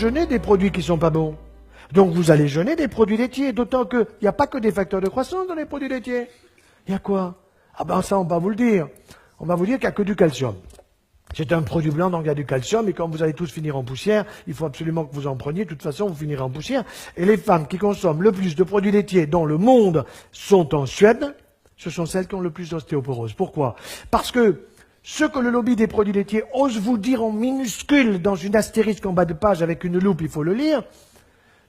jeûner des produits qui sont pas bons. Donc vous allez jeûner des produits laitiers, d'autant qu'il n'y a pas que des facteurs de croissance dans les produits laitiers. Il y a quoi? Ah ben ça, on va vous le dire. On va vous dire qu'il n'y a que du calcium. C'est un produit blanc, donc il y a du calcium, et quand vous allez tous finir en poussière, il faut absolument que vous en preniez, de toute façon, vous finirez en poussière. Et les femmes qui consomment le plus de produits laitiers dans le monde sont en Suède, ce sont celles qui ont le plus d'ostéoporose. Pourquoi? Parce que ce que le lobby des produits laitiers ose vous dire en minuscule dans une astérisque en bas de page avec une loupe, il faut le lire,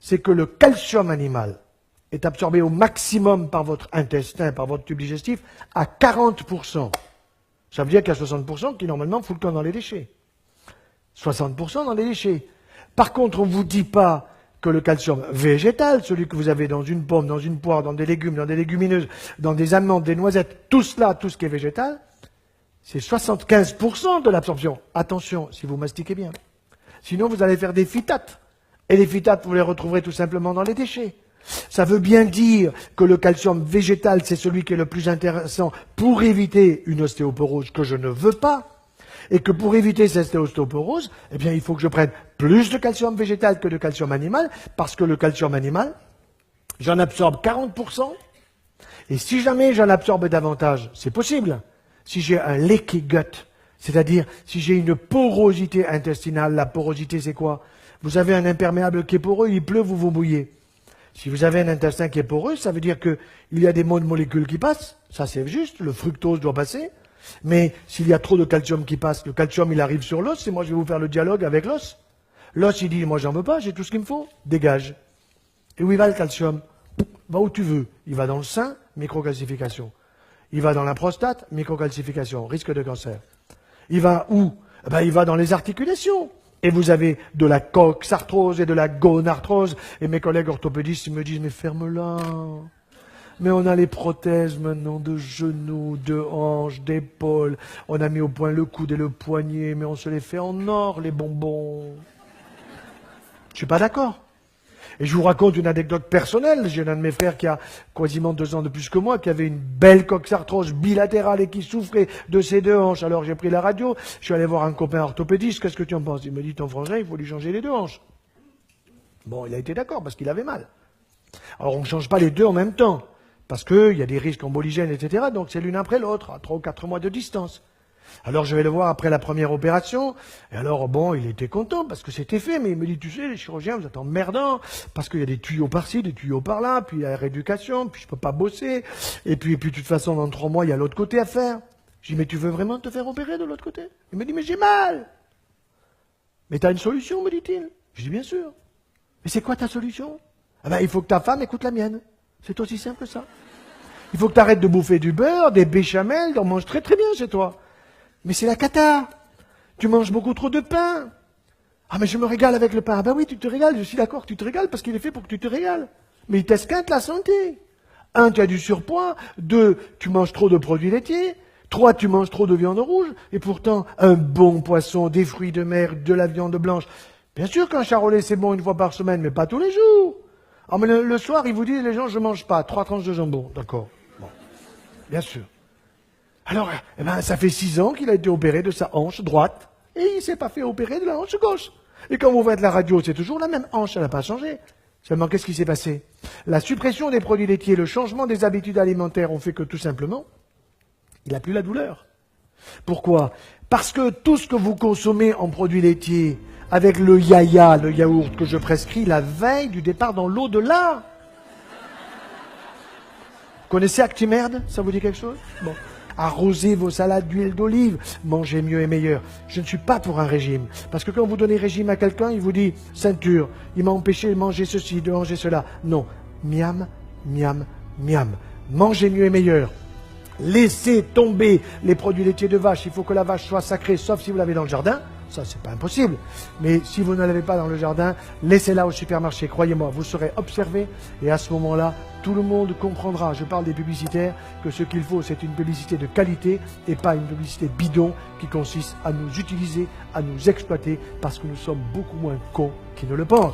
c'est que le calcium animal est absorbé au maximum par votre intestin, par votre tube digestif, à 40%. Ça veut dire qu'il y a 60% qui, normalement, fout le camp dans les déchets. 60% dans les déchets. Par contre, on ne vous dit pas que le calcium végétal, celui que vous avez dans une pomme, dans une poire, dans des légumes, dans des légumineuses, dans des amandes, des noisettes, tout cela, tout ce qui est végétal, c'est 75% de l'absorption. Attention, si vous mastiquez bien. Sinon, vous allez faire des phytates. Et les phytates, vous les retrouverez tout simplement dans les déchets. Ça veut bien dire que le calcium végétal, c'est celui qui est le plus intéressant pour éviter une ostéoporose que je ne veux pas. Et que pour éviter cette ostéoporose, eh bien, il faut que je prenne plus de calcium végétal que de calcium animal, parce que le calcium animal, j'en absorbe 40%. Et si jamais j'en absorbe davantage, c'est possible. Si j'ai un leaky gut, c'est-à-dire si j'ai une porosité intestinale, la porosité c'est quoi? Vous avez un imperméable qui est poreux, il pleut, vous vous mouillez. Si vous avez un intestin qui est poreux, ça veut dire qu'il y a des molécules qui passent, ça c'est juste, le fructose doit passer, mais s'il y a trop de calcium qui passe, le calcium il arrive sur l'os, et moi je vais vous faire le dialogue avec l'os. L'os il dit, moi j'en veux pas, j'ai tout ce qu'il me faut, dégage. Et où il va le calcium? Va où tu veux. Il va dans le sein, microcalcification. Il va dans la prostate, microcalcification, risque de cancer. Il va où? Il va dans les articulations. Et vous avez de la coxarthrose et de la gonarthrose. Et mes collègues orthopédistes ils me disent, mais ferme-la. Mais on a les prothèses maintenant de genoux, de hanches, d'épaules. On a mis au point le coude et le poignet, mais on se les fait en or, les bonbons. Je suis pas d'accord. Et je vous raconte une anecdote personnelle. J'ai un de mes frères qui a quasiment 2 ans de plus que moi, qui avait une belle coxarthrose bilatérale et qui souffrait de ses 2 hanches. Alors j'ai pris la radio, je suis allé voir un copain orthopédiste, qu'est-ce que tu en penses? Il me dit, ton frangin, il faut lui changer les 2 hanches. Bon, il a été d'accord, parce qu'il avait mal. Alors on ne change pas les 2 en même temps, parce qu'il y a des risques emboligènes, etc. Donc c'est l'une après l'autre, à 3 ou 4 mois de distance. Alors je vais le voir après la première opération, et alors bon, il était content parce que c'était fait, mais il me dit, tu sais, les chirurgiens, vous êtes emmerdants, parce qu'il y a des tuyaux par-ci, des tuyaux par-là, puis il y a la rééducation, puis je peux pas bosser, et puis de toute façon, dans 3 mois, il y a l'autre côté à faire. Je dis, mais tu veux vraiment te faire opérer de l'autre côté? Il me dit, mais j'ai mal. Mais t'as une solution, me dit-il. Je dis, bien sûr. Mais c'est quoi ta solution? Il faut que ta femme écoute la mienne. C'est aussi simple que ça. Il faut que tu arrêtes de bouffer du beurre, des béchamels, t'en manges très très bien chez toi. Mais c'est la cata. Tu manges beaucoup trop de pain. Ah, mais je me régale avec le pain. Ah ben oui, tu te régales, je suis d'accord que tu te régales parce qu'il est fait pour que tu te régales. Mais il t'esquinte la santé. 1, tu as du surpoids. 2, tu manges trop de produits laitiers. 3, tu manges trop de viande rouge. Et pourtant, un bon poisson, des fruits de mer, de la viande blanche. Bien sûr qu'un charolais, c'est bon 1 fois par semaine, mais pas tous les jours. Ah, mais le soir, ils vous disent, les gens, je mange pas. 3 tranches de jambon. D'accord. Bon. Bien sûr. Alors, ça fait 6 ans qu'il a été opéré de sa hanche droite, et il ne s'est pas fait opérer de la hanche gauche. Et quand vous faites la radio, c'est toujours la même hanche, elle n'a pas changé. Seulement, qu'est-ce qui s'est passé? La suppression des produits laitiers, le changement des habitudes alimentaires ont fait que, tout simplement, il n'a plus la douleur. Pourquoi? Parce que tout ce que vous consommez en produits laitiers, avec le yaya, le yaourt que je prescris la veille du départ dans l'au-delà. Vous connaissez Actimerde? Ça vous dit quelque chose? Bon. Arrosez vos salades d'huile d'olive, mangez mieux et meilleur. Je ne suis pas pour un régime, parce que quand vous donnez régime à quelqu'un, il vous dit ceinture, il m'a empêché de manger ceci, de manger cela. Non, miam, miam, miam. Mangez mieux et meilleur. Laissez tomber les produits laitiers de vache. Il faut que la vache soit sacrée, sauf si vous l'avez dans le jardin. Ça, c'est pas impossible. Mais si vous ne l'avez pas dans le jardin, laissez-la au supermarché. Croyez-moi, vous serez observé. Et à ce moment-là, tout le monde comprendra, je parle des publicitaires, que ce qu'il faut, c'est une publicité de qualité et pas une publicité bidon qui consiste à nous utiliser, à nous exploiter, parce que nous sommes beaucoup moins cons qu'ils ne le pensent.